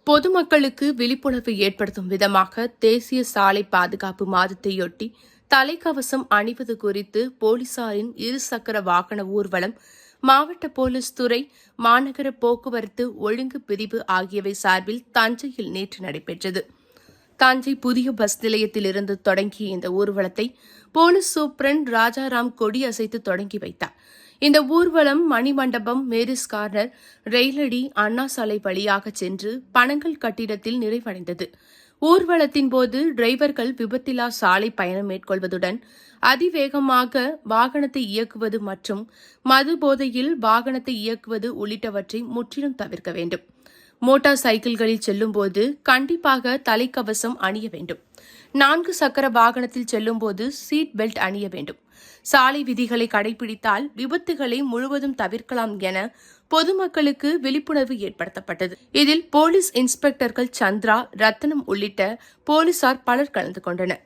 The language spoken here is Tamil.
பொதுமக்களுக்கு விழிப்புணர்வு ஏற்படுத்தும் விதமாக தேசிய சாலை பாதுகாப்பு மாதத்தையொட்டி தலைக்கவசம் அணிவது குறித்து போலீசாரின் இருசக்கர வாகன ஊர்வலம், மாவட்ட போலீஸ் துறை, மாநகர போக்குவரத்து ஒழுங்கு பிரிவு ஆகியவை சார்பில் தஞ்சையில் நேற்று நடைபெற்றது. தஞ்சை புதிய பஸ் நிலையத்திலிருந்து தொடங்கிய இந்த ஊர்வலத்தை போலீஸ் சூப்பரண்ட் ராஜாராம் கொடியசைத்து தொடங்கி வைத்தார். இந்த ஊர்வலம் மணிமண்டபம், மேரிஸ் கார்னர், ரெயிலடி, அண்ணா சாலை வழியாக சென்று பனங்கல் கட்டிடத்தில் நிறைவடைந்தது. ஊர்வலத்தின் போது டிரைவர்கள் விபத்தில்லா சாலை பயணம் மேற்கொள்வதுடன் அதிவேகமாக வாகனத்தை இயக்குவது மற்றும் மது போதையில் வாகனத்தை இயக்குவது உள்ளிட்டவற்றை முற்றிலும் தவிர்க்க வேண்டும். மோட்டார் சைக்கிள்களில் செல்லும்போது கண்டிப்பாக தலைக்கவசம் அணிய வேண்டும். 4 சக்கர வாகனத்தில் செல்லும்போது சீட் பெல்ட் அணிய வேண்டும். சாலை விதிகளை கடைபிடித்தால் விபத்துகளை முழுவதும் தவிர்க்கலாம் என பொதுமக்களுக்கு விழிப்புணர்வு ஏற்படுத்தப்பட்டது. இதில் போலீஸ் இன்ஸ்பெக்டர்கள் சந்திரா, ரத்தனம் உள்ளிட்ட போலீசார் பலர் கலந்து கொண்டனர்.